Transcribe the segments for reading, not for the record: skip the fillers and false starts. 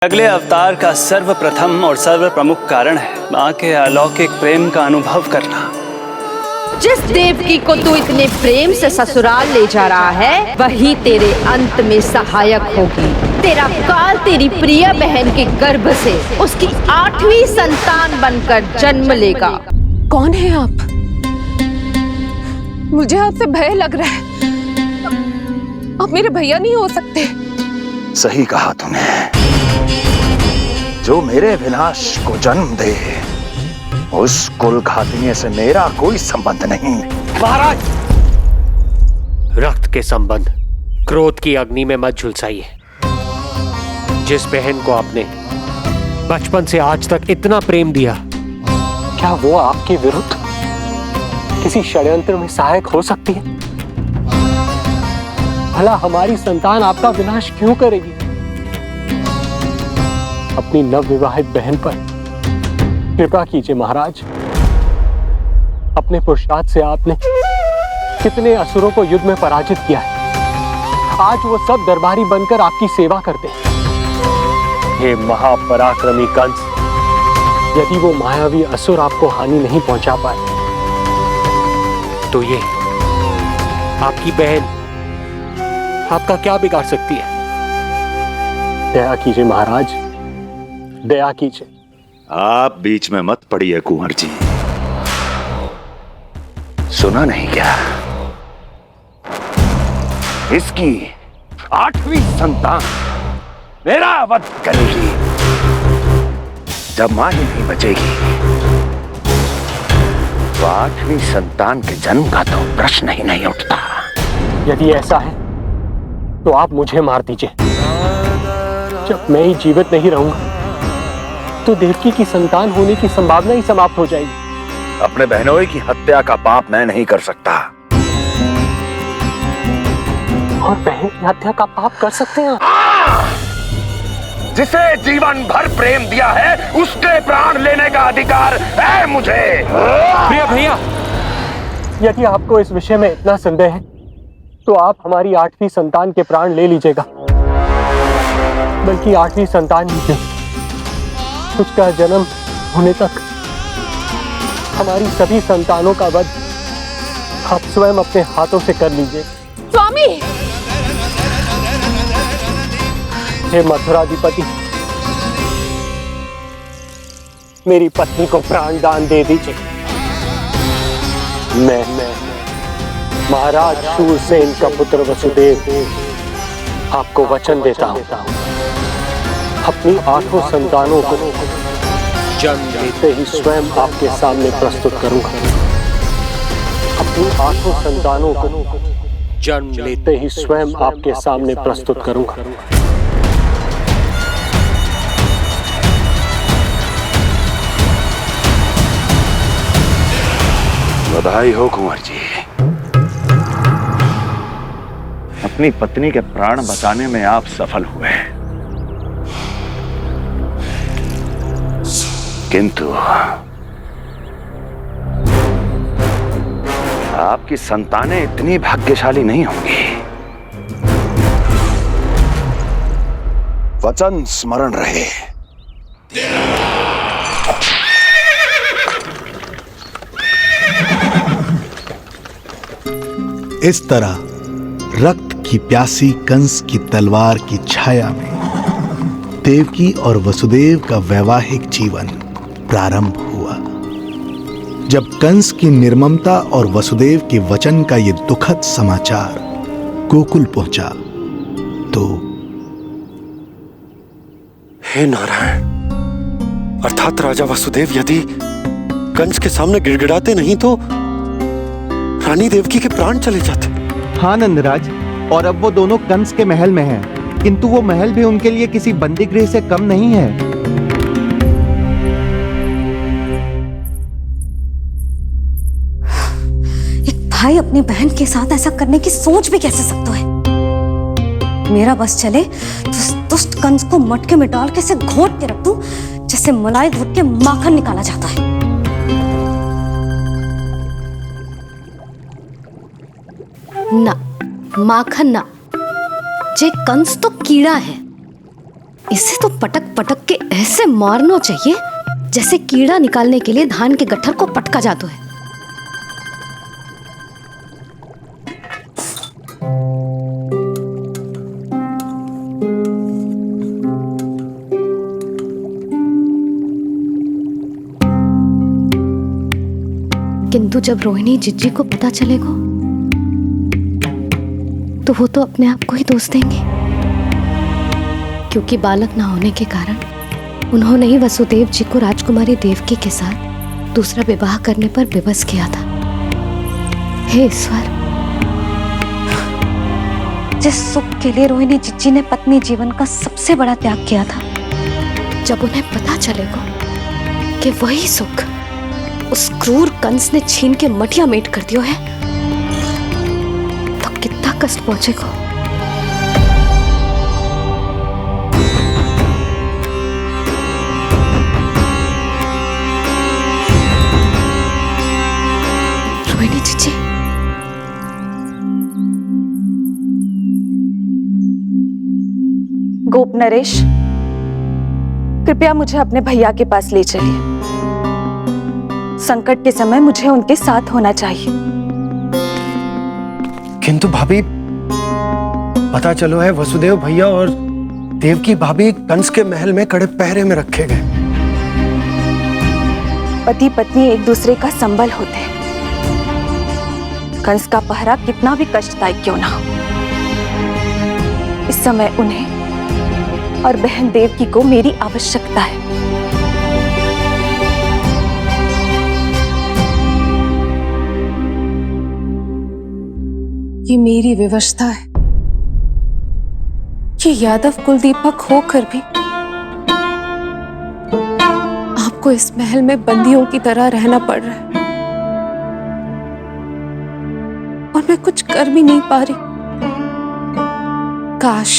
अगले अवतार का सर्वप्रथम और सर्व प्रमुख कारण है माँ के अलौकिक प्रेम का अनुभव करना। जिस देवकी को तू इतने प्रेम से ससुराल ले जा रहा है वही तेरे अंत में सहायक होगी। तेरा काल तेरी प्रिय बहन के गर्भ से उसकी 8वीं संतान बनकर जन्म लेगा। कौन है आप? मुझे आपसे भय लग रहा है। आप मेरे भैया नहीं हो सकते। सही कहा तूने। जो मेरे विनाश को जन्म दे उस कुल घातिनी से मेरा कोई संबंध नहीं। महाराज, रक्त के संबंध क्रोध की अग्नि में मत झुलसाइए। जिस बहन को आपने बचपन से आज तक इतना प्रेम दिया, क्या वो आपके विरुद्ध किसी षड्यंत्र में सहायक हो सकती है? भला हमारी संतान आपका विनाश क्यों करेगी? अपनी नवविवाहित बहन पर कृपा कीजिए महाराज। अपने पुरुषार्थ से आपने कितने असुरों को युद्ध में पराजित किया है। आज वो सब दरबारी बनकर आपकी सेवा करते हैं। ये महापराक्रमी कंस, यदि वो मायावी असुर आपको हानि नहीं पहुंचा पाए तो ये आपकी बहन आपका क्या बिगाड़ सकती है? दया कीजिए महाराज, दया कीजिए। आप बीच में मत पड़िए कुंवर जी। सुना नहीं क्या? इसकी 8वीं संतान मेरा वध करेगी। जब मां ही नहीं बचेगी तो 8वीं संतान के जन्म का तो प्रश्न ही नहीं उठता। यदि ऐसा है तो आप मुझे मार दीजिए। जब मैं ही जीवित नहीं रहूंगा तो देवकी की संतान होने की संभावना ही समाप्त हो जाएगी। अपने बहनोई की हत्या का पाप मैं नहीं कर सकता। और बहन की हत्या का पाप कर सकते हैं? जिसे जीवन भर प्रेम दिया है उसके प्राण लेने का अधिकार है मुझे। प्रिय भैया, यदि आपको इस विषय में इतना संदेह है तो आप हमारी 8वीं संतान के प्राण ले लीजिएगा। बल्कि 8वीं संतान ही क्यों, उसका जन्म होने तक हमारी सभी संतानों का वध आप स्वयं अपने हाथों से कर लीजिए। स्वामी! हे मथुराधिपति, मेरी पत्नी को प्राण दान दे दीजिए। मैं महाराज शूरसेन का पुत्र वसुदेव आपको वचन देता हूं, अपनी 8 संतानों को जन्म लेते ही स्वयं आपके सामने प्रस्तुत करूंगा। अपनी 8 संतानों को जन्म लेते ही स्वयं आपके सामने प्रस्तुत करूंगा। बधाई हो कुंवर जी। अपनी पत्नी के प्राण बचाने में आप सफल हुए, किंतु आपकी संतानें इतनी भाग्यशाली नहीं होंगी। वचन स्मरण रहे। इस तरह रक्त की प्यासी कंस की तलवार की छाया में देवकी और वसुदेव का वैवाहिक जीवन प्रारंभ हुआ। जब कंस की निर्ममता और वसुदेव के वचन का ये दुखद समाचार गोकुल पहुंचा तो हे नारायण, अर्थात राजा वसुदेव यदि कंस के सामने गिड़गिड़ाते नहीं तो रानी देवकी के प्राण चले जाते। हाँ नंदराज, और अब वो दोनों कंस के महल में हैं, किंतु वो महल भी उनके लिए किसी बंदी गृह से कम नहीं है। एक भाई अपनी बहन के साथ ऐसा करने की सोच भी कैसे सकता है? मेरा बस चले तो उस दुष्ट कंस को मटके में डाल के घोट के रख दूं, जैसे मलाई घोट के माखन निकाला जाता है। ना, माखन ना, जे कंस तो कीड़ा है। इसे तो पटक पटक के ऐसे मारना चाहिए जैसे कीड़ा निकालने के लिए धान के गट्ठर को पटका जाता है। किंतु जब रोहिणी जिज्जी को पता चलेगा तो वो तो अपने आप को ही दोष देंगे, क्योंकि बालक ना होने के कारण उन्होंने ही वसुदेव जी को राजकुमारी देवकी के साथ दूसरा विवाह करने पर विवश किया था। हे ईश्वर, जिस सुख के लिए रोहिणी जिज्जी ने पत्नी जीवन का सबसे बड़ा त्याग किया था, जब उन्हें पता चलेगा कि वही सुख उस क्रूर कंस ने छीन के मटिया मेट कर दिया है, तो कितना कष्ट पहुंचेगा। रोहिणी जीजी, गोप नरेश, कृपया मुझे अपने भैया के पास ले चलिए। संकट के समय मुझे उनके साथ होना चाहिए। किंतु भाभी, पता चलो है वसुदेव भैया और देवकी भाभी कंस के महल में कड़े पहरे में रखे गए। पति पत्नी एक दूसरे का संबल होते हैं। कंस का पहरा कितना भी कष्टदायक क्यों ना हो, इस समय उन्हें और बहन देवकी को मेरी आवश्यकता है। ये मेरी विवशता है कि यादव कुलदीपक होकर भी आपको इस महल में बंदियों की तरह रहना पड़ रहा है, और मैं कुछ कर भी नहीं पा रही। काश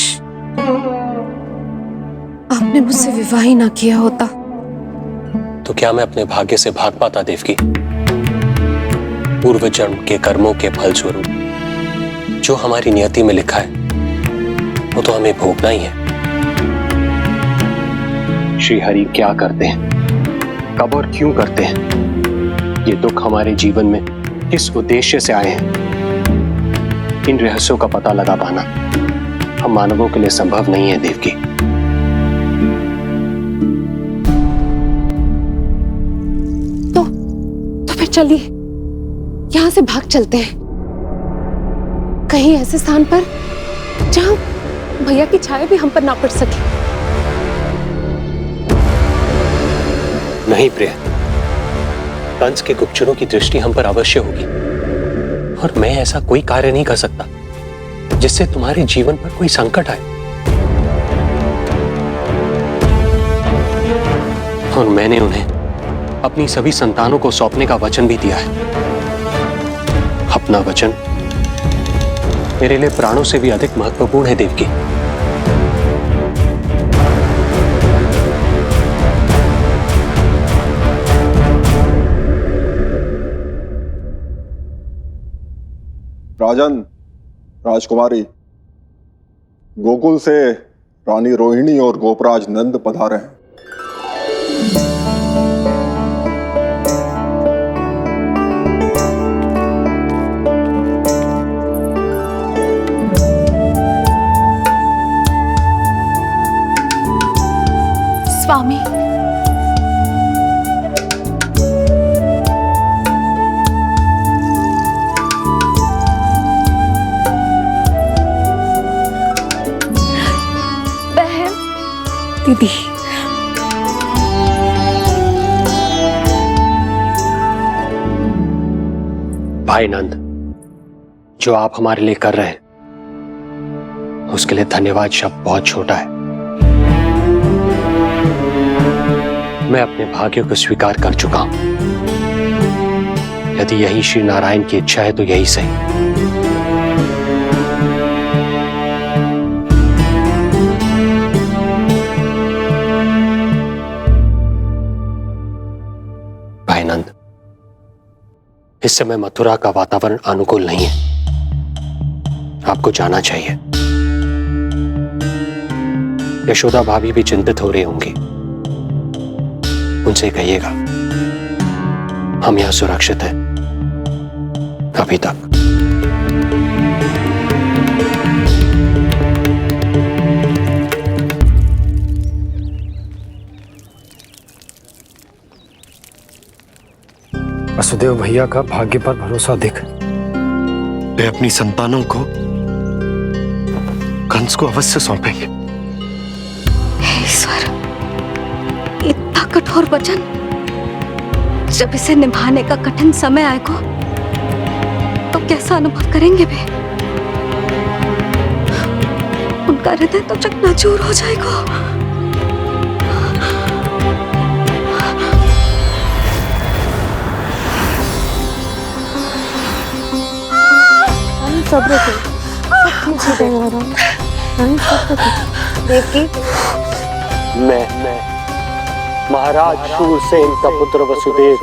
आपने मुझसे विवाह ही ना किया होता। तो क्या मैं अपने भाग्य से भाग पाता देवकी? पूर्व जन्म के कर्मों के फल स्वरूप जो हमारी नियति में लिखा है वो तो हमें भोगना ही है। श्री हरि क्या करते हैं, कब और क्यों करते हैं, ये दुख हमारे जीवन में किस उद्देश्य से आए हैं, इन रहस्यों का पता लगा पाना हम मानवों के लिए संभव नहीं है देवकी। तो फिर चलिए यहां से भाग चलते हैं, कहीं ऐसे स्थान पर जहां भैया की छाया भी हम पर ना पड़ सके। नहीं प्रिय, कंस के गुप्तचरों की दृष्टि हम पर अवश्य होगी, और मैं ऐसा कोई कार्य नहीं कर सकता जिससे तुम्हारे जीवन पर कोई संकट आए। और मैंने उन्हें अपनी सभी संतानों को सौंपने का वचन भी दिया है। अपना वचन मेरे लिए प्राणों से भी अधिक महत्वपूर्ण है देवकी। राजन, राजकुमारी, गोकुल से रानी रोहिणी और गोपराज नंद पधारे हैं। स्वामी, बहन, दीदी, भाई नंद, जो आप हमारे लिए कर रहे हैं उसके लिए धन्यवाद शब्द बहुत छोटा है। मैं अपने भाग्य को स्वीकार कर चुका हूं। यदि यही श्री नारायण की इच्छा है तो यही सही। भाई नंद, इस समय मथुरा का वातावरण अनुकूल नहीं है, आपको जाना चाहिए। यशोदा भाभी भी चिंतित हो रही होंगी। उनसे कहिएगा हम यहां सुरक्षित हैं अभी तक। वसुदेव भैया का भाग्य पर भरोसा देख वे अपनी संतानों को कंस को अवश्य सौंपेंगे। ईश्वर, इतना कठोर वचन, जब इसे निभाने का कठिन समय आएगा तो कैसा अनुभव करेंगे वे? उनका हृदय तो चकनाचूर हो जाएगा। सब्र से सब ठीक हो जाएगा। देवकी, मैं महाराज शूरसेन का पुत्र वसुदेव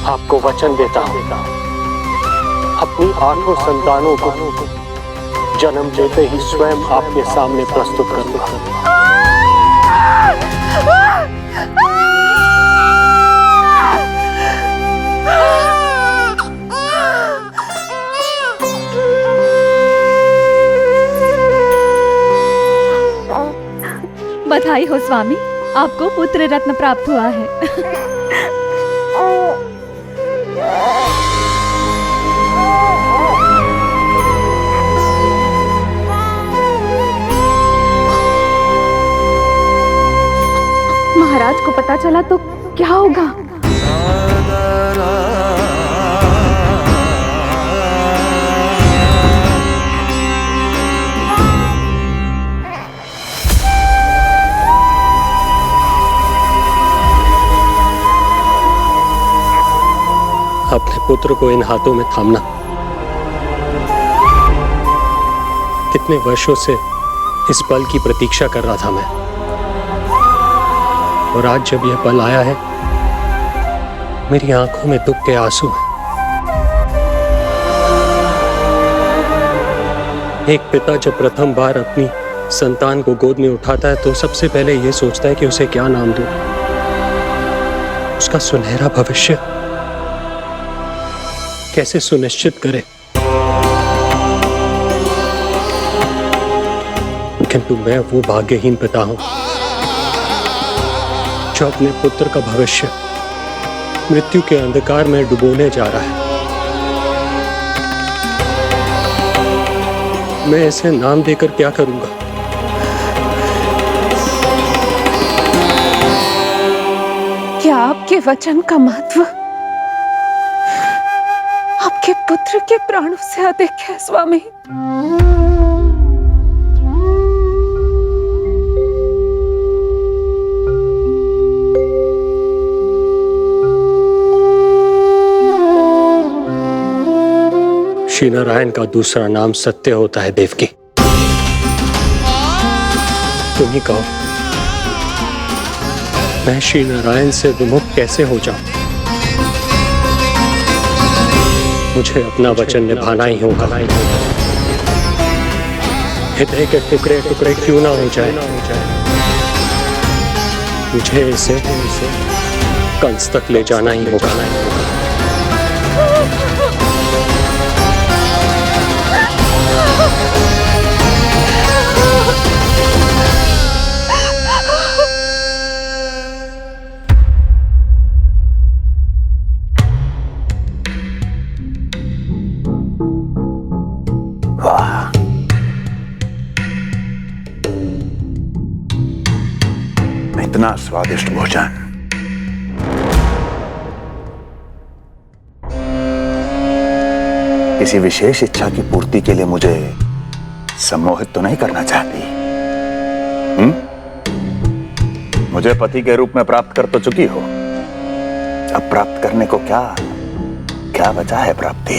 आपको वचन देता हूं, अपनी 8 संतानों को जन्म देते ही स्वयं आपके सामने प्रस्तुत करूंगा। बधाई हो स्वामी, आपको पुत्र रत्न प्राप्त हुआ है। महाराज को पता चला तो क्या होगा? अपने पुत्र को इन हाथों में थामना। कितने वर्षों से इस पल की प्रतीक्षा कर रहा था मैं, और आज जब यह पल आया है, मेरी आंखों में दुख के आंसू हैं। एक पिता जब प्रथम बार अपनी संतान को गोद में उठाता है तो सबसे पहले यह सोचता है कि उसे क्या नाम दूं, उसका सुनहरा भविष्य कैसे सुनिश्चित करे। किंतु मैं वो भाग्यहीन पिता हूं जो अपने पुत्र का भविष्य मृत्यु के अंधकार में डुबोने जा रहा है। मैं इसे नाम देकर क्या करूंगा? क्या आपके वचन का महत्व आपके पुत्र के प्राणों से अधिक है स्वामी? श्री नारायण का दूसरा नाम सत्य होता है देवकी। तुम ही कहो, मैं श्री नारायण से विमुख कैसे हो जाऊं? मुझे अपना वचन निभाना ही होगा। हृदय के टुकड़े टुकड़े क्यों ना हो जाए, मुझे इसे कंस तक ले जाना ही होगा। इतना स्वादिष्ट भोजन किसी विशेष इच्छा की पूर्ति के लिए मुझे सम्मोहित तो नहीं करना चाहती? मुझे पति के रूप में प्राप्त कर तो चुकी हो, अब प्राप्त करने को क्या क्या बचा है प्राप्ति?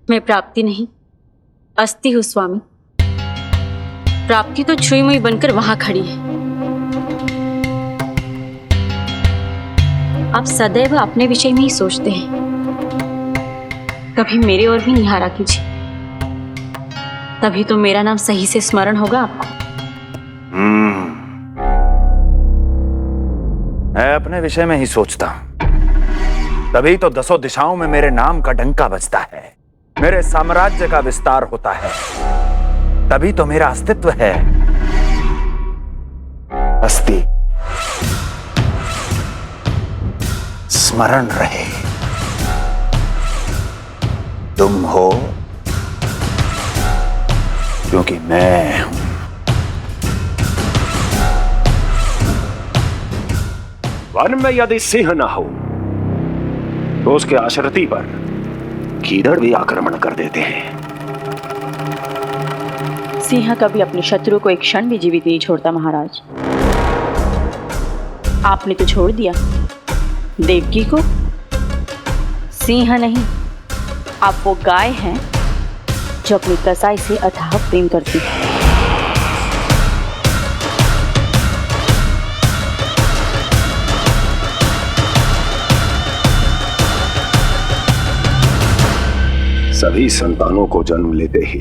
मैं प्राप्ति नहीं, अस्थि हूं स्वामी। प्राप्ति तो छुई मुई बनकर वहां खड़ी है। आप सदैव अपने विषय में ही सोचते हैं, कभी मेरे ओर भी निहारा कीजिए। तभी तो मेरा नाम सही से स्मरण होगा आपको। मैं अपने विषय में ही सोचता हूं, तभी तो दसों दिशाओं में मेरे नाम का डंका बजता है, मेरे साम्राज्य का विस्तार होता है, तभी तो मेरा अस्तित्व है। अस्थि स्मरण रहे, तुम हो क्योंकि मैं हूं। वन में यदि सिंह न हो तो उसके आश्रिति पर गीदड़ भी आक्रमण कर देते हैं। सिंह कभी अपने शत्रु को एक क्षण भी जीवित नहीं छोड़ता महाराज। आपने तो छोड़ दिया देवकी को। सिंह नहीं, आप वो गाय हैं जो अपनी कसाई से अथाह प्रेम करती है। सभी संतानों को जन्म लेते ही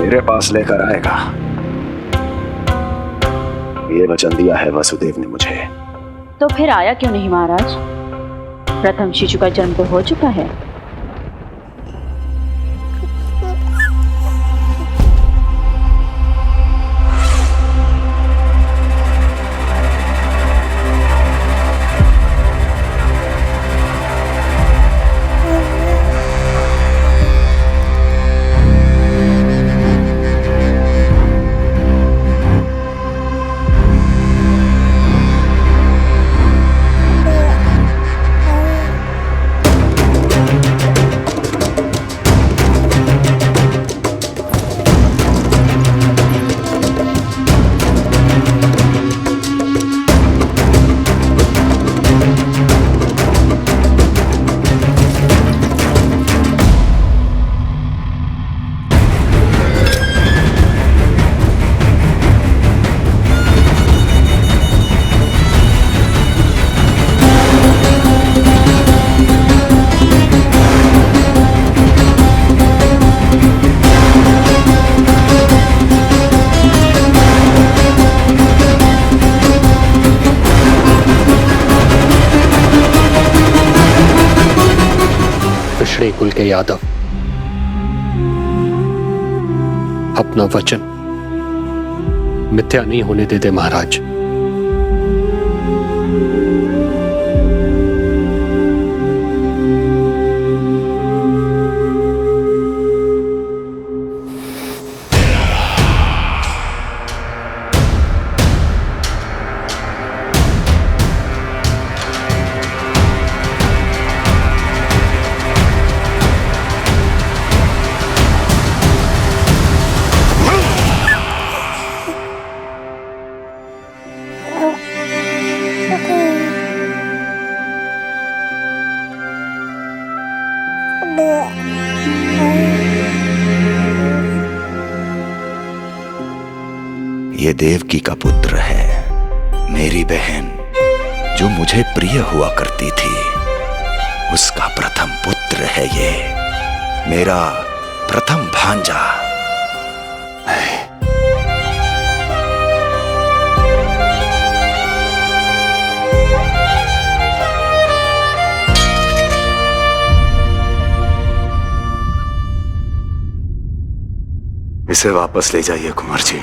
मेरे पास लेकर आएगा, ये वचन दिया है वसुदेव ने मुझे। तो फिर आया क्यों नहीं महाराज? प्रथम शिशु का जन्म तो हो चुका है। पिछड़े कुल के यादव अपना वचन मिथ्या नहीं होने देते महाराज। ये देवकी का पुत्र है, मेरी बहन जो मुझे प्रिय हुआ करती थी, उसका प्रथम पुत्र है ये, मेरा प्रथम भांजा। इसे वापस ले जाइए कुंवर जी।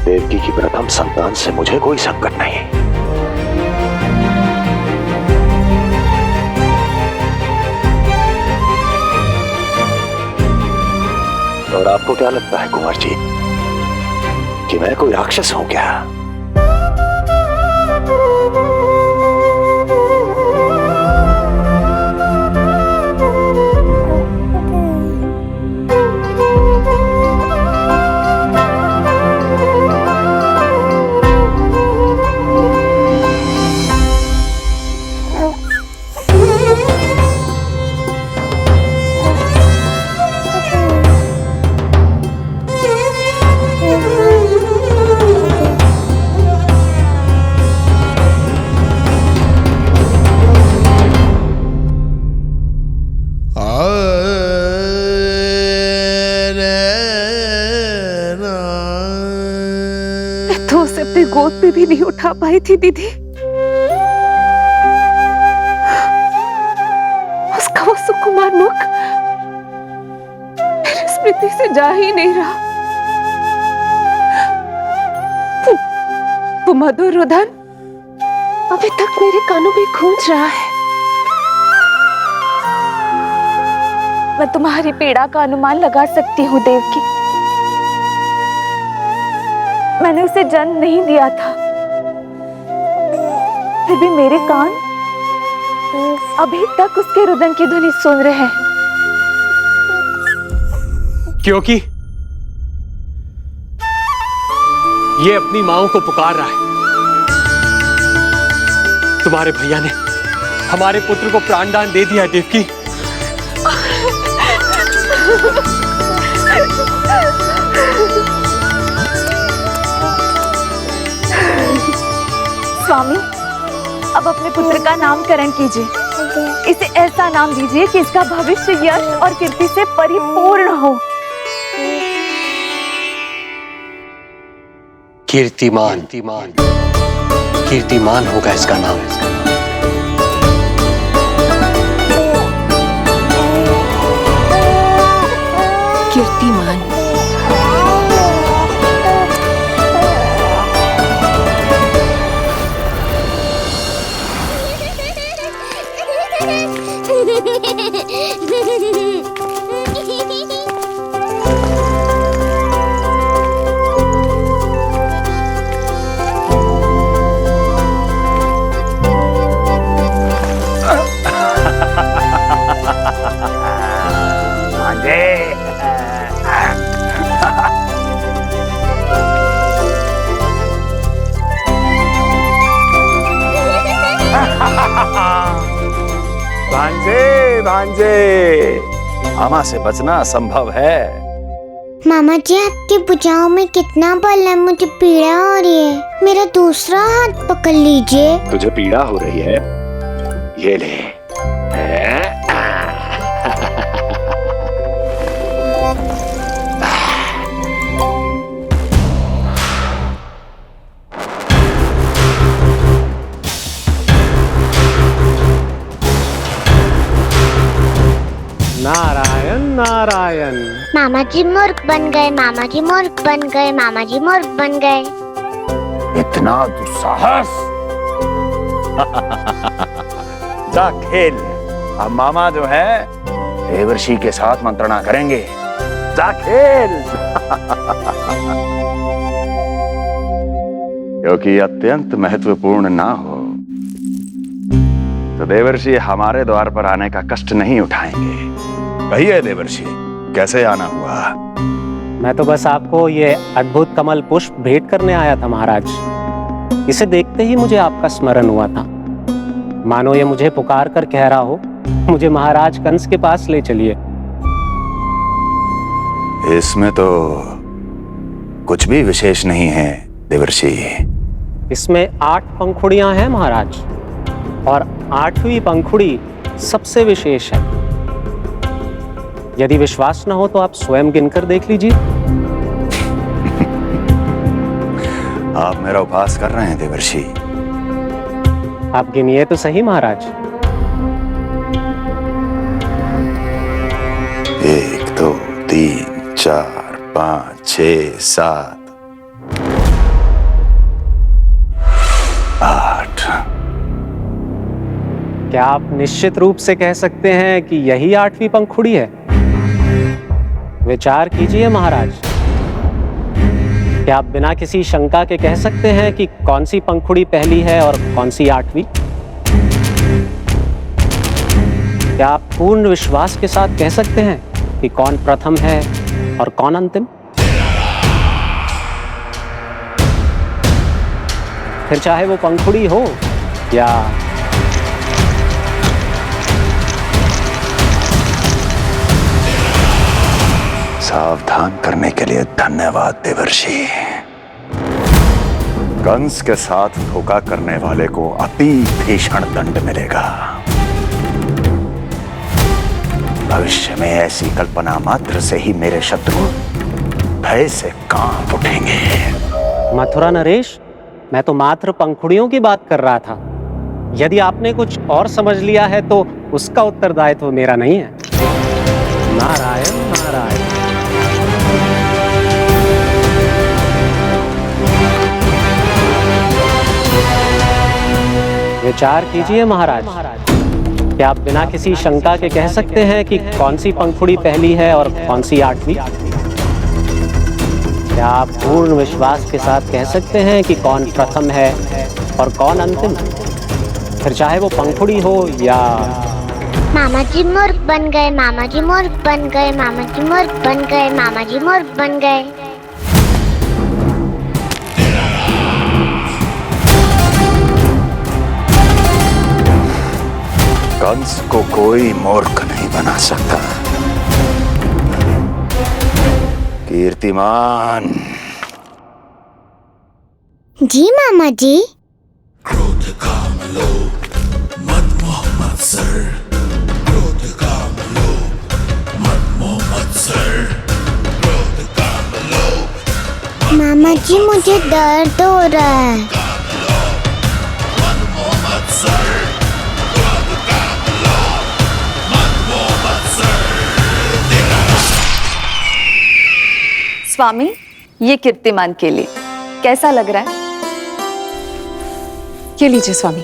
देवकी की प्रथम संतान से मुझे कोई संकट नहीं। और आपको क्या लगता है कुंवर जी कि मैं कोई राक्षस हूं क्या? अपने गोद पे भी नहीं उठा पाई थी दीदी। उसका वो सुकुमार मुख मेरी स्मृति से जा ही नहीं रहा। वो मधुर रुदन अभी तक मेरे कानों में गूंज रहा है। मैं तुम्हारी पीड़ा का अनुमान लगा सकती हूँ देवकी। मैंने उसे जन्म नहीं दिया था, फिर भी मेरे कान अभी तक उसके रुदन की ध्वनि सुन रहे हैं। क्योंकि ये अपनी माओ को पुकार रहा है। तुम्हारे भैया ने हमारे पुत्र को प्राणदान दे दिया देवकी। स्वामी, अब अपने पुत्र का नामकरण कीजिए। इसे ऐसा नाम दीजिए कि इसका भविष्य यश और कीर्ति से परिपूर्ण हो। कीर्तिमान कीर्तिमान होगा इसका नाम। कीर्तिमान। भांजे भांजे, मामा से बचना असंभव है। मामा जी, आपकी भुजाओं में कितना बल है, मुझे पीड़ा हो रही है। मेरा दूसरा हाथ पकड़ लीजिए। तुझे पीड़ा हो रही है? ये ले। नारायण नारायण। मामा जी मूर्ख बन गए, मामा जी मूर्ख बन गए, मामा जी मूर्ख बन गए। इतना दुस्साहस! जा खेल। अब मामा जो है देवर्षि के साथ मंत्रणा करेंगे। जा खेल। क्योंकि अत्यंत महत्वपूर्ण ना हो तो देवर्षि हमारे द्वार पर आने का कष्ट नहीं उठाएंगे। कहिए देवर्षि, कैसे आना हुआ? मैं तो बस आपको ये अद्भुत कमल पुष्प भेंट करने आया था महाराज। इसे देखते ही मुझे आपका स्मरण हुआ था। मानो ये मुझे पुकार कर कह रहा हो, मुझे महाराज कंस के पास ले चलिए। इसमें तो कुछ भी विशेष नहीं है देवर्षि। इसमें 8 पंखुड़ियां हैं महाराज, और 8वीं पंखुड़ी सबसे विशेष है। यदि विश्वास न हो तो आप स्वयं गिनकर देख लीजिए। आप मेरा उपहास कर रहे हैं देवर्षि। आप गिनिए तो सही महाराज। 1 2 3 4 5 6 7 8। क्या आप निश्चित रूप से कह सकते हैं कि यही 8वीं पंखुड़ी है? विचार कीजिए महाराज। क्या आप बिना किसी शंका के कह सकते हैं कि कौन सी पंखुड़ी पहली है और कौन सी 8वीं? क्या आप पूर्ण विश्वास के साथ कह सकते हैं कि कौन प्रथम है और कौन अंतिम? फिर चाहे वो पंखुड़ी हो या सावधान करने के लिए धन्यवाद देवर्षि। कंस के साथ धोखा करने वाले को अति भीषण दंड मिलेगा। भविष्य में ऐसी कल्पना मात्र से ही मेरे शत्रु भय से कांप उठेंगे। मथुरा नरेश, मैं तो मात्र पंखुड़ियों की बात कर रहा था। यदि आपने कुछ और समझ लिया है तो उसका उत्तरदायित्व मेरा नहीं है। नारायण नारायण। विचार कीजिए महाराज, क्या आप बिना किसी शंका के कह सकते हैं कि कौन सी पंखुड़ी पहली है और कौन सी आठवीं? क्या आप पूर्ण विश्वास के साथ कह सकते हैं कि कौन प्रथम है और कौन अंतिम? फिर चाहे वो पंखुड़ी हो या... मामा जी मूर्ख बन गए, मामा जी मूर्ख बन गए, मामा जी मूर्ख बन गए, मामा जी मूर्ख बन गए। कंस को कोई मूर्ख नहीं बना सकता। कीर्तिमान। जी मामा जी। क्रोध काम लोभ मद मोह मत्सर, क्रोध काम लोभ मद मोह मत्सर, क्रोध काम लोभ। मामा जी मुझे दर्द हो रहा है। मद मोह मत्सर, क्रोध काम लोभ मद मोह मत्सर। स्वामी, ये कीर्तिमान के लिए कैसा लग रहा है? ये लीजिए स्वामी।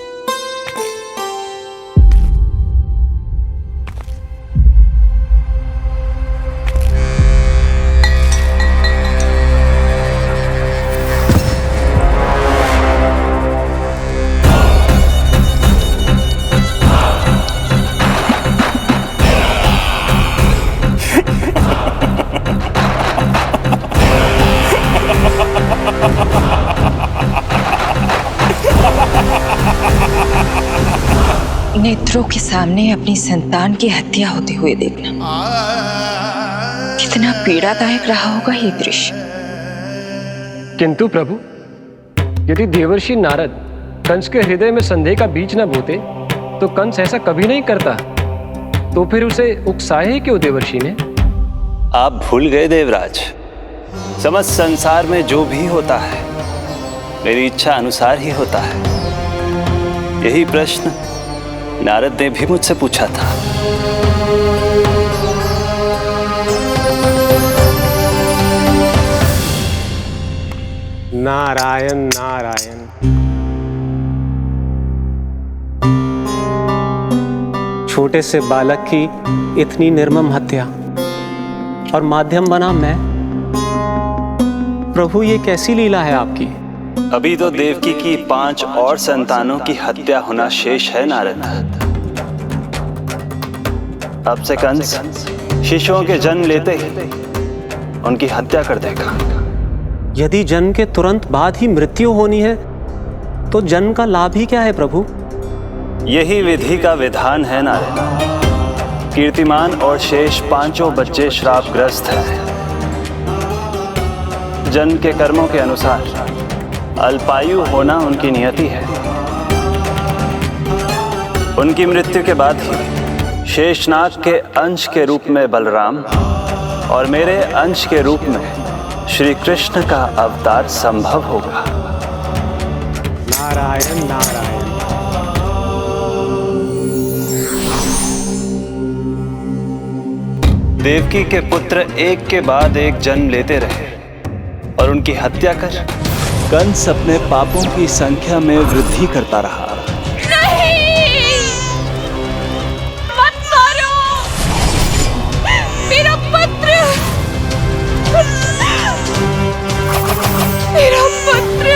नेत्रों के सामने अपनी संतान की हत्या होते हुए देखना कितना पीड़ादायक रहा होगा ये दृश्य। किंतु प्रभु, यदि देवर्षि नारद कंस के हृदय में संदेह का बीज न बोते तो कंस ऐसा कभी नहीं करता। तो फिर उसे उकसाए ही क्यों देवर्षि ने? आप भूल गए देवराज, समस्त संसार में जो भी होता है मेरी इच्छा अनुसार ही होता है। यही प्रश्न नारद ने भी मुझसे पूछा था। नारायण नारायण। छोटे से बालक की इतनी निर्मम हत्या और माध्यम बना मैं। प्रभु, ये कैसी लीला है आपकी? अभी तो देवकी की 5 और संतानों की हत्या होना शेष है नारद। अब से कंस शिशुओं के जन्म लेते ही उनकी हत्या कर देगा। यदि जन्म के तुरंत बाद ही मृत्यु होनी है तो जन्म का लाभ ही क्या है प्रभु? यही विधि का विधान है नारद। कीर्तिमान और शेष 5 बच्चे श्रापग्रस्त हैं। जन्म के कर्मों के अनुसार अल्पायु होना उनकी नियति है। उनकी मृत्यु के बाद ही शेषनाग के अंश के रूप में बलराम और मेरे अंश के रूप में श्री कृष्ण का अवतार संभव होगा। नारायण नारायण। देवकी के पुत्र एक के बाद एक जन्म लेते रहे और उनकी हत्या कर कंस अपने पापों की संख्या में वृद्धि करता रहा। नहीं! मत मारो! मेरा पुत्र! मेरा पुत्र!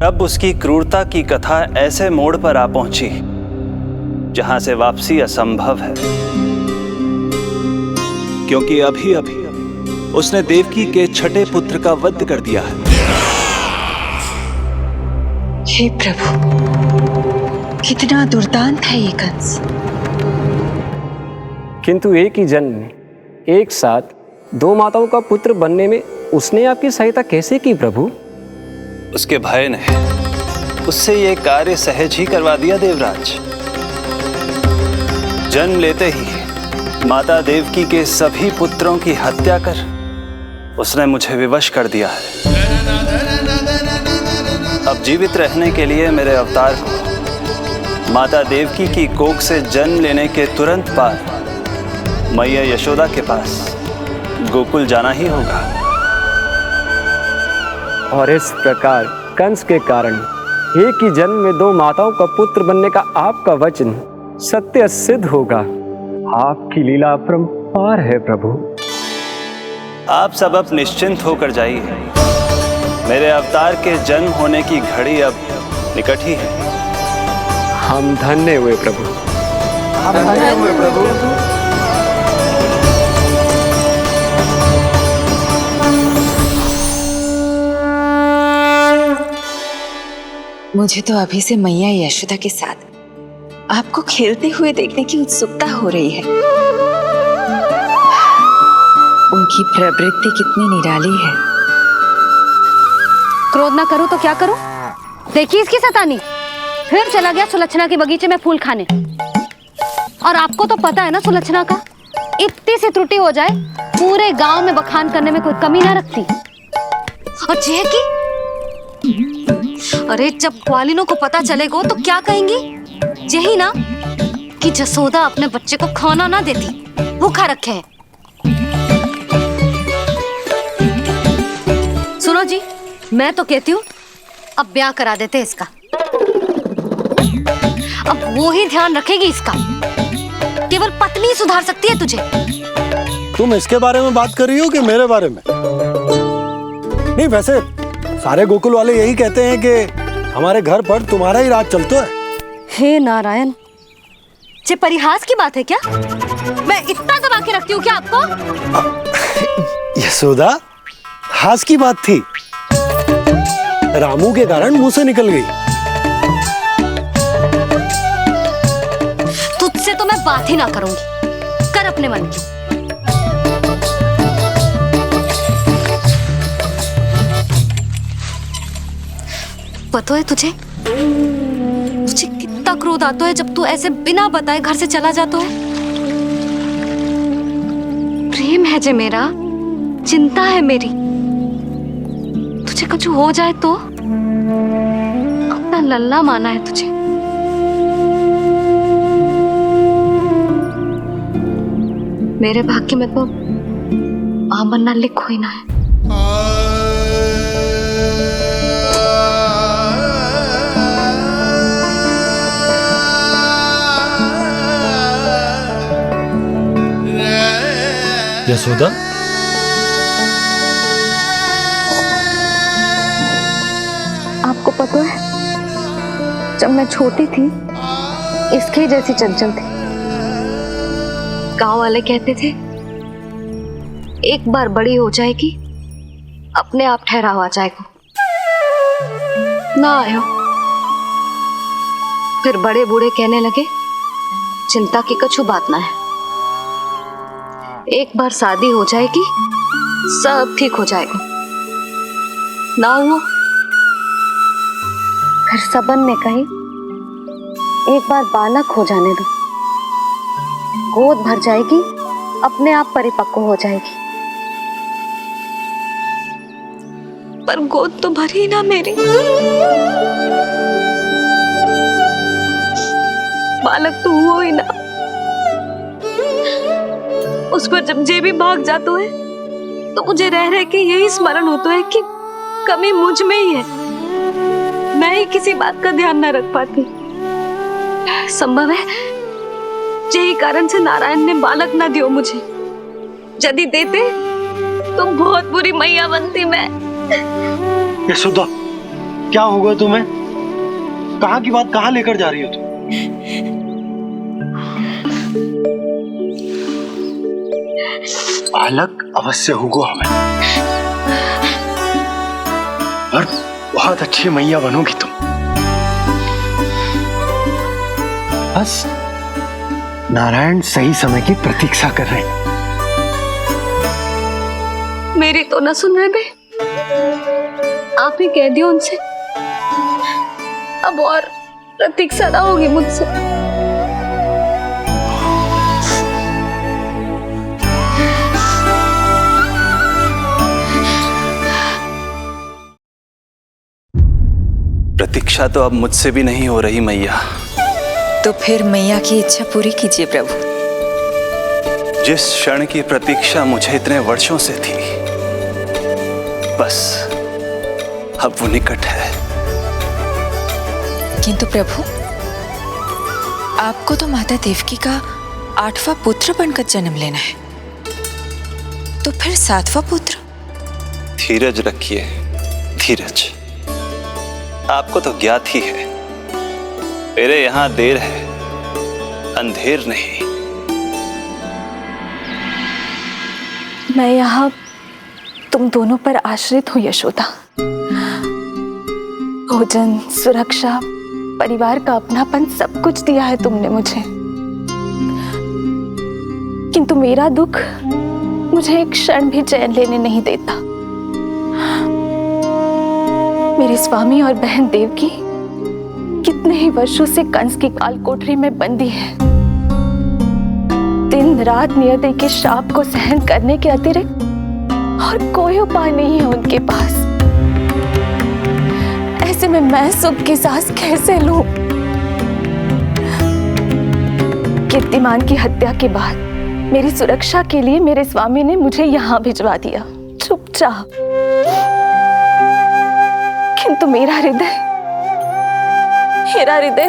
अब उसकी क्रूरता की कथा ऐसे मोड़ पर आ पहुंची जहां से वापसी असंभव है, क्योंकि अभी अभी उसने देवकी के छठे पुत्र का वध कर दिया है। हे प्रभु, कितना दुर्दांत है ये कंस। किंतु एक ही जन्म में एक साथ 2 माताओं का पुत्र बनने में उसने आपकी सहायता कैसे की प्रभु? उसके भय ने उससे ये कार्य सहज ही करवा दिया देवराज। जन्म लेते ही माता देवकी के सभी पुत्रों की हत्या कर उसने मुझे विवश कर दिया है। अब जीवित रहने के लिए मेरे अवतार को माता देवकी की कोख से जन्म लेने के तुरंत बाद मैया यशोदा के पास गोकुल जाना ही होगा। और इस प्रकार कंस के कारण एक ही जन्म में दो माताओं का पुत्र बनने का आपका वचन सत्य सिद्ध होगा। आपकी लीला अपरंपार है प्रभु। आप सब अब निश्चिंत होकर जाइए। मेरे अवतार के जन्म होने की घड़ी अब निकट ही है। हम धन्य हुए प्रभु। हम धन्य हुए प्रभु। मुझे तो अभी से मैया यशोदा के साथ आपको खेलते हुए देखने की उत्सुकता हो रही है। उनकी प्रवृत्ति कितनी निराली है। क्रोध ना करो तो क्या करूं? देखिए इसकी शैतानी, फिर चला गया सुलक्षणा के बगीचे में फूल खाने। और आपको तो पता है ना सुलक्षणा का, इतनी सी त्रुटि हो जाए पूरे गांव में बखान करने में कोई कमी ना रखती। और जे की अरे जब ग्वालिनों को पता चलेगा तो क्या कहेंगी? यही ना कि जसोदा अपने बच्चे को खाना ना देती, भूखा रखे है। सुनो जी, मैं तो कहती हूँ अब ब्याह करा देते इसका। अब वो ही ध्यान रखेगी इसका। केवल पत्नी सुधार सकती है तुझे। तुम इसके बारे में बात कर रही हो कि मेरे बारे में? नहीं, वैसे सारे गोकुल वाले यही कहते हैं कि हमारे घर पर तुम्हारा ही राज चलता है। हे नारायण, ये परिहास की बात है क्या? मैं इतना दबा के रखती हूँ क्या आपको? यशोदा, हास की बात थी। रामू के कारण मुंह से निकल गई। तुझसे तो मैं बात ही ना करूंगी। कर अपने मन की। पता है तुझे मुझे कितना क्रोध आता है जब तू ऐसे बिना बताए घर से चला जाता है। प्रेम है जे मेरा, चिंता है मेरी। तुझे कुछ हो जाए तो अपना लल्ला माना है तुझे। मेरे भाग्य में तो मां बनना लिखो ही ना है। यशोदा, आपको पता है, जब मैं छोटी थी इसके जैसी चंचल थी। गांव वाले कहते थे एक बार बड़ी हो जाएगी अपने आप ठहराव आ जाएगा। ना आयो। फिर बड़े बूढ़े कहने लगे चिंता की कछु बात ना है, एक बार शादी हो जाएगी सब ठीक हो जाएगा। ना हुआ। फिर सबन ने कही एक बार बालक हो जाने दो, गोद भर जाएगी अपने आप परिपक्व हो जाएगी। पर गोद तो भरी ना मेरी। बालक तो हुआ ही ना। उस पर जब जे भी भाग जाता है तो मुझे रह रह के यही स्मरण होता है कि कमी मुझ में ही है। मैं ही किसी बात का ध्यान न रख पाती। संभव है यही कारण से नारायण ने बालक ना दियो मुझे। यदि देते तो बहुत बुरी मैया बनती मैं। यशोदा, क्या होगा तुम्हें? कहाँ की बात कहाँ लेकर जा रही हो तुम? बालक अवश्य होगा हमें, और बहुत अच्छी मैया बनोगी तुम। बस नारायण सही समय की प्रतीक्षा कर रहे हैं। मेरी तो ना सुन रहे बे। आप ही कह दियो उनसे अब और प्रतीक्षा ना होगी मुझसे। प्रतीक्षा तो अब मुझसे भी नहीं हो रही मैया। तो फिर मैया की इच्छा पूरी कीजिए प्रभु। जिस क्षण की प्रतीक्षा मुझे इतने वर्षों से थी, बस अब वो निकट है। किंतु प्रभु, आपको तो माता देवकी का 8वां पुत्र बनकर जन्म लेना है, तो फिर 7वां पुत्र? धीरज रखिए, धीरज। आपको तो ज्ञात ही है, मेरे यहां देर है, अंधेर नहीं। मैं यहाँ तुम दोनों पर आश्रित हूँ यशोदा। भोजन, सुरक्षा, परिवार का अपनापन सब कुछ दिया है तुमने मुझे, किंतु मेरा दुख मुझे एक क्षण भी चैन लेने नहीं देता। मेरे स्वामी और बहन देवकी कितने ही वर्षों से कंस की काल कोठरी में बंदी है। दिन रात नियति के शाप को सहन करने के अतिरिक्त और कोई उपाय नहीं है उनके पास। ऐसे में मैं सुख की सांस कैसे लूं? कीर्तिमान की हत्या के बाद मेरी सुरक्षा के लिए मेरे स्वामी ने मुझे यहाँ भिजवा दिया चुपचाप, किंतु मेरा हृदय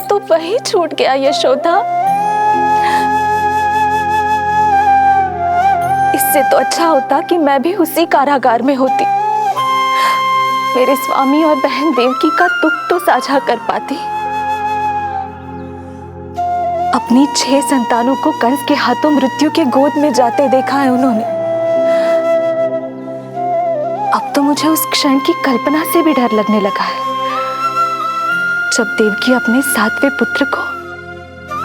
तो वही छूट गया यशोदा। इससे तो अच्छा होता कि मैं भी उसी कारागार में होती, मेरे स्वामी और बहन देवकी का दुख तो साझा कर पाती। अपनी 6 संतानों को कंस के हाथों मृत्यु के गोद में जाते देखा है उन्होंने। अब तो मुझे उस क्षण की कल्पना से भी डर लगने लगा है, जब देवकी अपने 7वें पुत्र को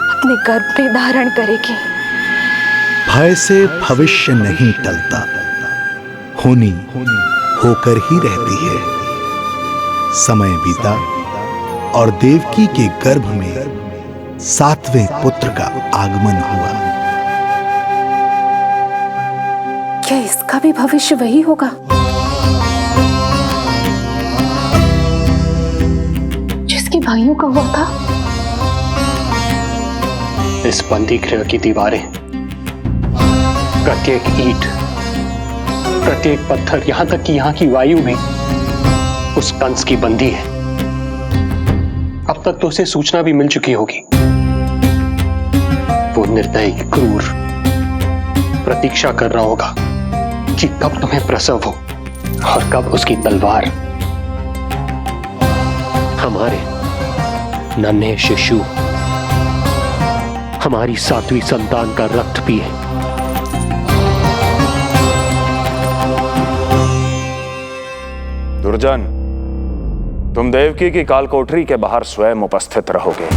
अपने गर्भ में धारण करेगी। भय से भविष्य नहीं टलता, होनी होकर ही रहती है। समय बीता और देवकी के गर्भ में 7वें पुत्र का आगमन हुआ। क्या इसका भी भविष्य वही होगा जिसके भाइयों का हुआ था? इस बंदी गृह की दीवारें, प्रत्येक ईंट, प्रत्येक पत्थर, यहां तक कि यहां की वायु भी उस कंस की बंदी है। अब तक तो उसे सूचना भी मिल चुकी होगी। वो निर्दयी, क्रूर प्रतीक्षा कर रहा होगा कि कब तुम्हें प्रसव हो और कब उसकी तलवार हमारे नन्हे शिशु, हमारी 7वीं संतान का रक्त पिए। दुर्जन, तुम देवकी की कालकोठरी के बाहर स्वयं उपस्थित रहोगे,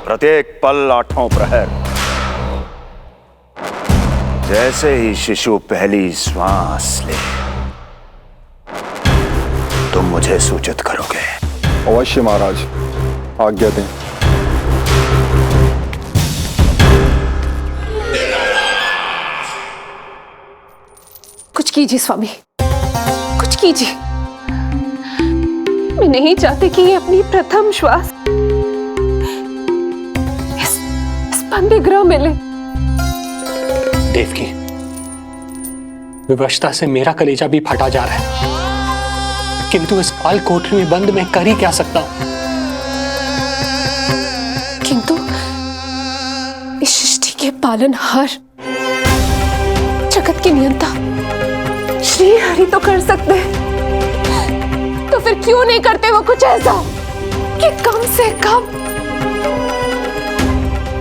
प्रत्येक पल 8वां प्रहर। जैसे ही शिशु पहली श्वास ले, तुम मुझे सूचित करोगे। अवश्य महाराज, आज्ञा दें। कुछ कीजिए स्वामी, कुछ कीजिए। मैं नहीं चाहती कि ये अपनी प्रथम श्वास इस बंदी गृह में ले। देवकी, विवशता से मेरा कलेजा भी फटा जा रहा है, किंतु इस काल कोठरी में बंद मैं कर ही क्या सकता हूं? किंतु इस सृष्टि के पालनहार, जगत के नियंता श्री हरि तो कर सकते हैं, तो फिर क्यों नहीं करते वो कुछ ऐसा कि कम से कम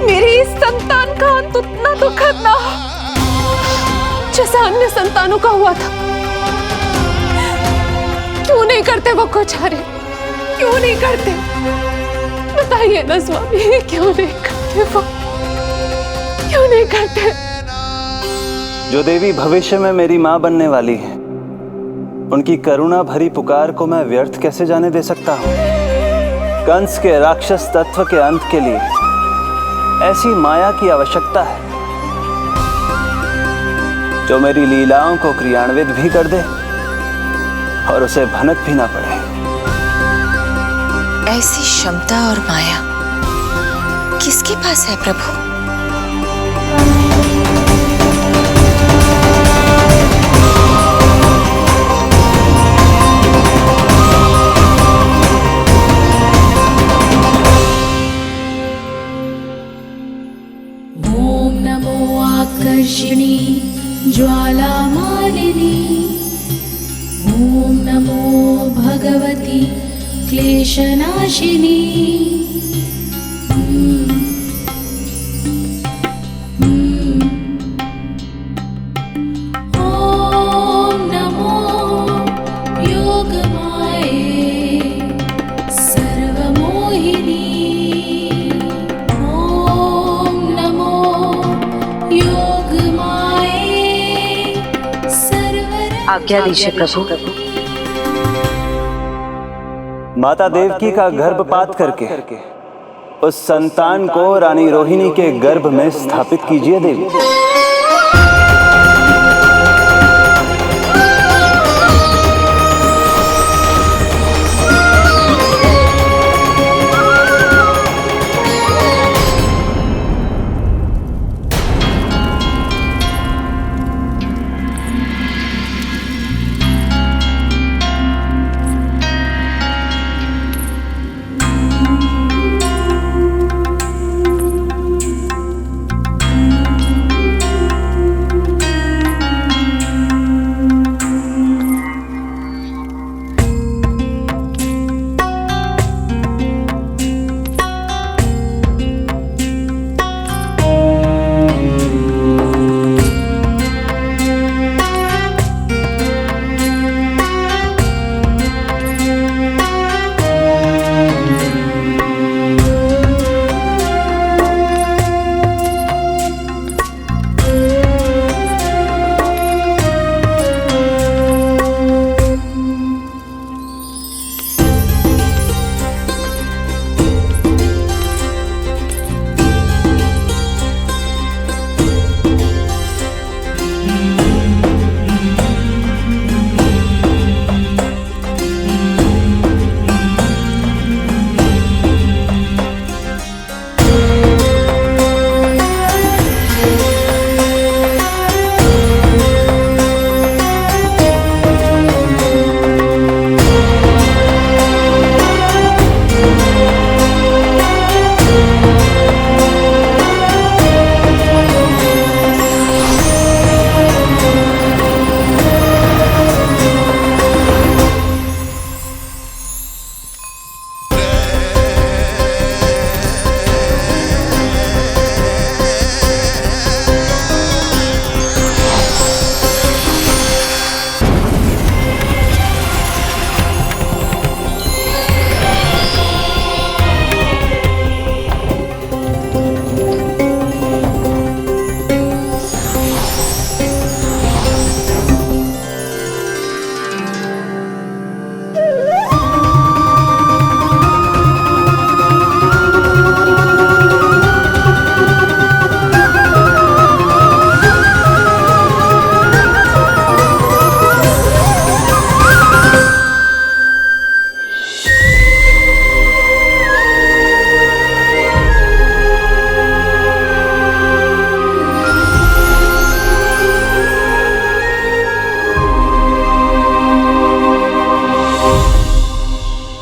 मेरी इस संतान का अंत उतना दुखद ना हो जैसा अन्य संतानों का हुआ था। क्यों नहीं करते वो कुछ? हरि, क्यों नहीं करते? बताइए ना स्वामी, क्यों नहीं करते वो? क्यों नहीं करते? जो देवी भविष्य में मेरी मां बनने वाली है, उनकी करुणा भरी पुकार को मैं व्यर्थ कैसे जाने दे सकता हूं? कंस के राक्षस तत्व के अंत के लिए ऐसी माया की आवश्यकता है जो मेरी लीलाओं को क्रियान्वित भी कर दे और उसे भनक भी ना पड़े। ऐसी क्षमता और माया किसके पास है प्रभु? ओम नमो आकर्षणी ज्वाला मालिनी, ओम नमो भगवती क्लेशनाशिनी। ओम नमो योगमाये सर्वमोहिनी, ओम नमो योगमाये सर्व। आज्ञा दीजिए प्रभु। माता देवकी का गर्भपात करके उस संतान को रानी रोहिणी के गर्भ में स्थापित कीजिए देवी।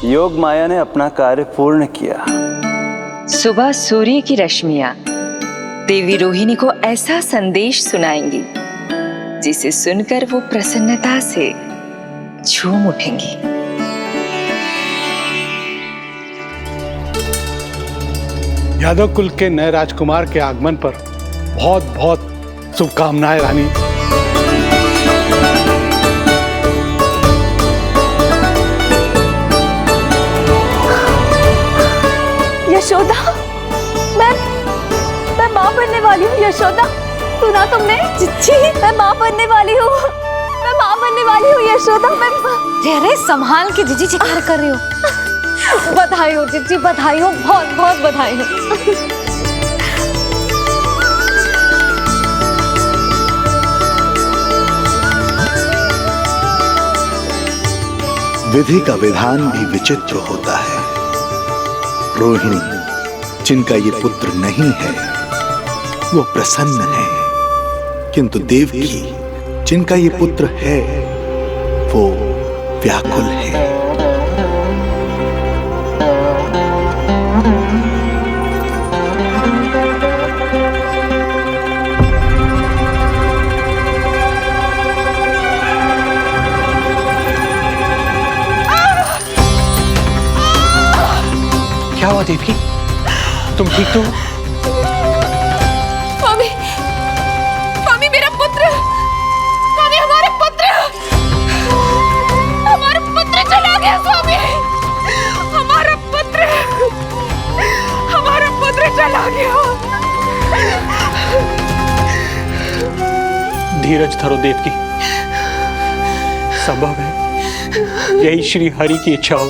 योग माया ने अपना कार्य पूर्ण किया। सुबह सूर्य की रश्मियां देवी रोहिणी को ऐसा संदेश सुनाएंगी जिसे सुनकर वो प्रसन्नता से झूम उठेंगी। यादव कुल के नए राजकुमार के आगमन पर बहुत बहुत शुभकामनाएं रानी। यशोदा, मैं माँ बनने वाली हूँ। यशोदा, सुना तुमने? चिच्ची, मैं माँ बनने वाली हूँ। मैं माँ बनने वाली हूँ यशोदा। मैं अरे संभाल के जीजी चिकार कर रही हो। बधाई हो जीजी, बधाई हो, बहुत बहुत बधाई हो। विधि का विधान भी विचित्र होता है। रोहिणी, जिनका ये पुत्र नहीं है, वो प्रसन्न है, किंतु देवकी, जिनका ये पुत्र है, वो व्याकुल है। क्या हुआ देवकी? तुम ठीक तो हो? स्वामी, स्वामी मेरा पुत्र, स्वामी हमारा पुत्र चला गया। स्वामी हमारा पुत्र चला गया। धीरज धरो देवकी, संभव है यही श्री हरि की इच्छा हो।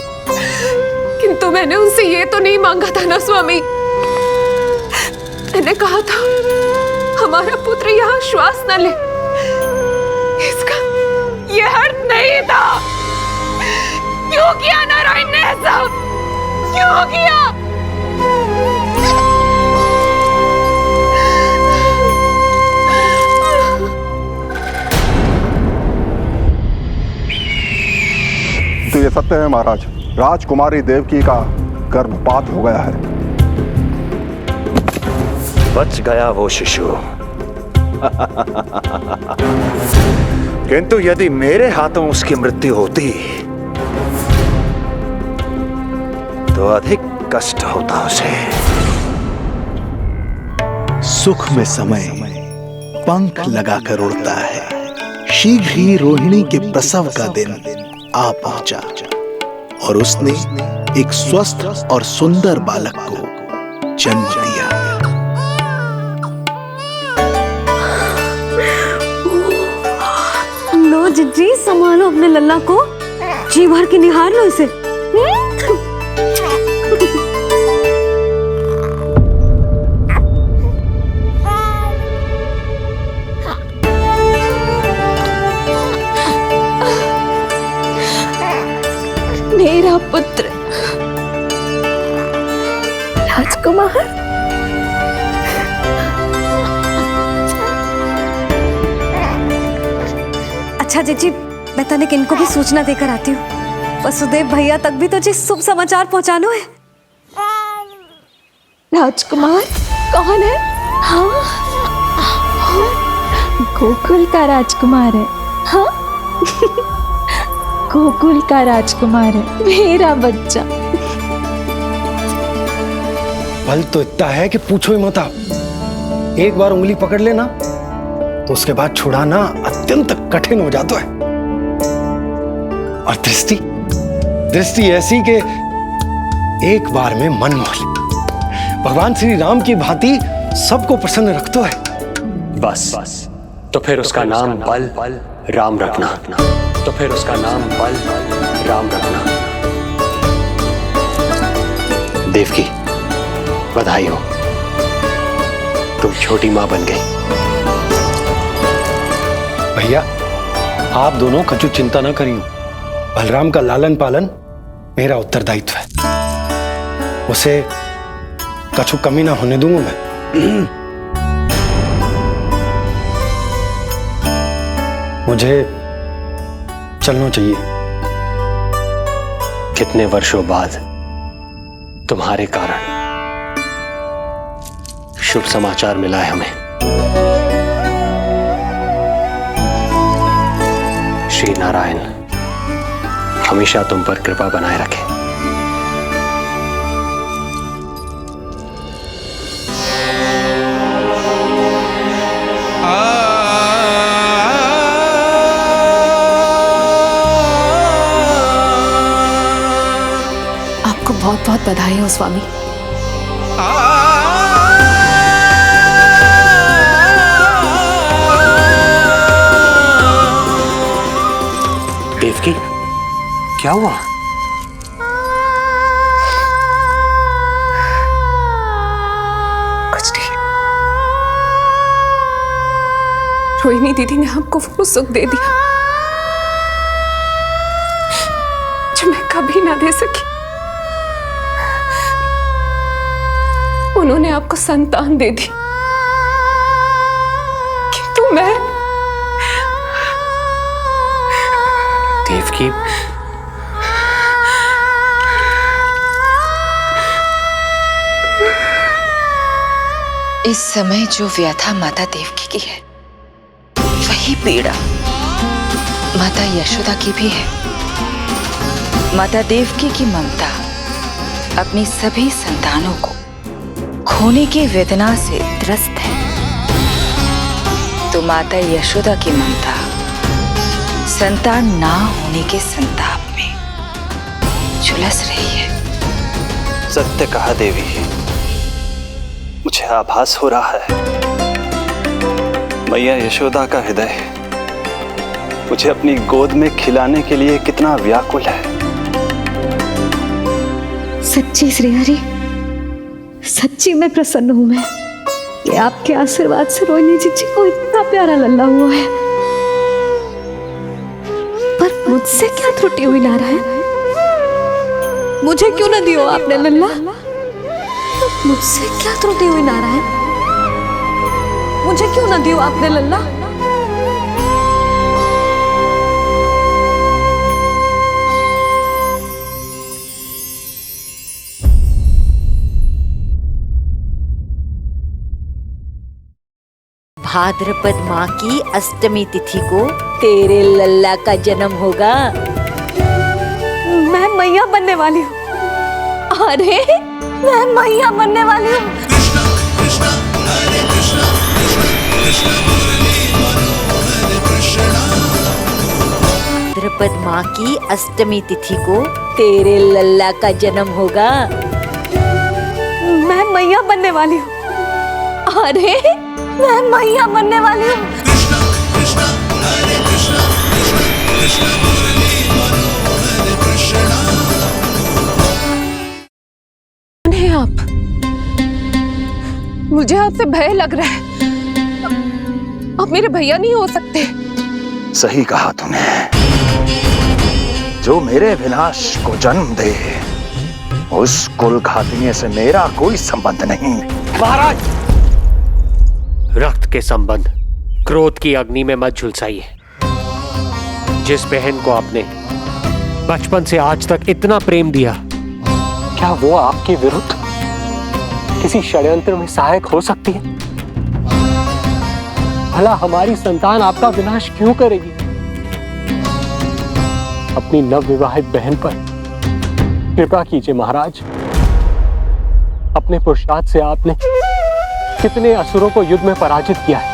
किंतु मैंने उनसे ये तो नहीं मांगा था ना स्वामी। मैंने कहा था हमारा पुत्र यहाँ श्वास न ले, इसका ये अर्थ नहीं था। क्यों किया नारायण ने ऐसा? क्यों किया? तो ये सत्य है महाराज, राजकुमारी देवकी का गर्भपात हो गया है। बच गया वो शिशु। किंतु यदि मेरे हाथों उसकी मृत्यु होती तो अधिक कष्ट होता उसे। सुख में समय पंख लगाकर उड़ता है। शीघ्र ही रोहिणी के प्रसव का दिन आ पहुंचा और उसने एक स्वस्थ और सुंदर बालक को जन्म दिया। लो जिज्जी, संभालो अपने लल्ला को, जी भर के निहार लो इसे। मेरा पुत्र राजकुमार। अच्छा जीजी, मैं तनिक इनको भी सूचना देकर आती हूँ। वसुदेव भैया तक भी तुझे शुभ समाचार पहुंचाना है। राजकुमार कौन है? हाँ, गोकुल का राजकुमार है। हाँ, गोकुल का राजकुमार है मेरा बच्चा। बल तो इतना है कि पूछो ही मत आप। एक बार उंगली पकड़ लेना तो उसके बाद छुड़ाना अत्यंत कठिन हो जाता है। और दृष्टि ऐसी कि एक बार में मन मोह ले। भगवान श्री राम की भांति सबको प्रसन्न रखतो है। बस तो फिर उसका नाम बल राम रखना। तो फिर उसका नाम बल राम रखना। देवकी, बधाई हो, तुम छोटी मां बन गई। भैया, आप दोनों कछु चिंता न करियो। बलराम का लालन पालन मेरा उत्तरदायित्व है। उसे कछु कमी ना होने दूंगा मैं। मुझे चलना चाहिए। कितने वर्षों बाद तुम्हारे कारण शुभ समाचार मिला है हमें। श्री नारायण हमेशा तुम पर कृपा बनाए रखे। आपको बहुत बहुत बधाई हो स्वामी। देवकी, क्या हुआ? रोहिणी दीदी ने आपको वो सुख दे दिया जो मैं कभी ना दे सकी। उन्होंने आपको संतान दे दी, किंतु मैं देवकी, इस समय जो व्यथा माता देवकी की है वही पीड़ा माता यशोदा की भी है। माता देवकी की ममता अपनी सभी संतानों को खोने की वेदना से त्रस्त है, तो माता यशोदा की ममता संतान ना होने के संताप में झुलस रही है। सत्य कहा देवी, मुझे आभास हो रहा है मैया यशोदा का हृदय मुझे अपनी गोद में खिलाने के लिए कितना व्याकुल है। सच्ची श्रीहरि, सच्ची मैं प्रसन्न हूं मैं कि आपके आशीर्वाद से रोहिणी जी को इतना प्यारा लल्ला हुआ है। पर मुझसे क्या त्रुटि हुई नारायण? मुझे क्यों न दियो आपने लल्ला? मुझसे क्या त्रुटि हुई नारायण? मुझे क्यों न दियो आपने लल्ला? भाद्रपद माह की अष्टमी तिथि को तेरे लल्ला का जन्म होगा। मैं मैया बनने वाली हूँ। अरे मैं मैया बनने वाली हूँ। भाद्रपद माह की अष्टमी तिथि को तेरे लल्ला का जन्म होगा। मैं मैया बनने वाली हूँ। अरे मैं मैया बनने वाली हूँ। आप, मुझे आपसे भय लग रहा है। आप मेरे भैया नहीं हो सकते। सही कहा तूने। जो मेरे विनाश को जन्म दे उस कुल घातिनी से मेरा कोई संबंध नहीं। महाराज, रक्त के संबंध क्रोध की अग्नि में मत झुलसाइए। जिस बहन को आपने बचपन से आज तक इतना प्रेम दिया, क्या वो आपके विरुद्ध किसी षड्यंत्र में सहायक हो सकती है? भला हमारी संतान आपका विनाश क्यों करेगी? अपनी नवविवाहित बहन पर कृपा कीजिए महाराज। अपने पुरुषार्थ से आपने कितने असुरों को युद्ध में पराजित किया है।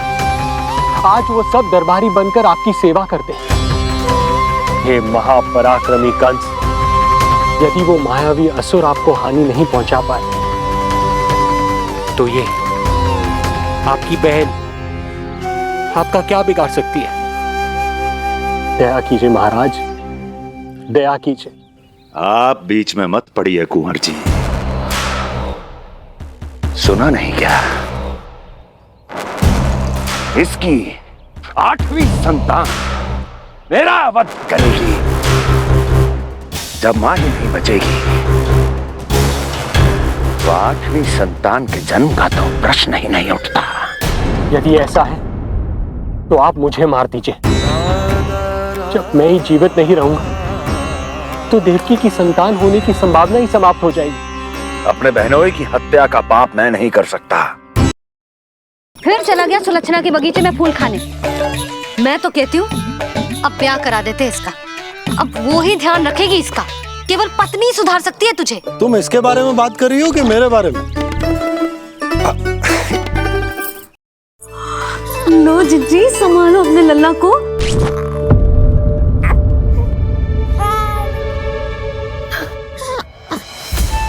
आज वो सब दरबारी बनकर आपकी सेवा करते हैं। हे महापराक्रमी कंस, यदि वो मायावी असुर आपको हानि नहीं पहुंचा पाए तो ये आपकी बहन आपका क्या बिगाड़ सकती है? दया कीजिए महाराज, दया कीजिए। आप बीच में मत पड़िए कुंवर जी। सुना नहीं क्या? इसकी 8वीं संतान मेरा वध करेगी। जब मां ही नहीं बचेगी तो 8वीं संतान के जन्म का तो प्रश्न ही नहीं उठता। यदि ऐसा है तो आप मुझे मार दीजिए। जब मैं ही जीवित नहीं रहूंगा तो देवकी की संतान होने की संभावना ही समाप्त हो जाएगी। अपने बहनोई की हत्या का पाप मैं नहीं कर सकता। फिर चला गया सुलक्षणा के बगीचे में फूल खाने। मैं तो कहती हूँ अब ब्याह करा देते इसका। अब वो ही ध्यान रखेगी इसका। केवल पत्नी सुधार सकती है तुझे। तुम इसके बारे में बात कर रही हो कि मेरे बारे में? लो जिज्जी, संभालो अपने लल्ला को।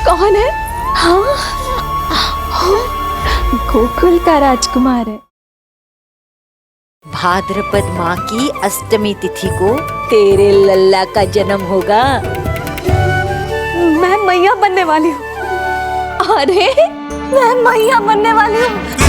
कौन है? हाँ, गोकुल का राजकुमार है। भाद्रपद माह की अष्टमी तिथि को तेरे लल्ला का जन्म होगा। मैं मैया बनने वाली हूँ। अरे मैं मैया बनने वाली हूँ।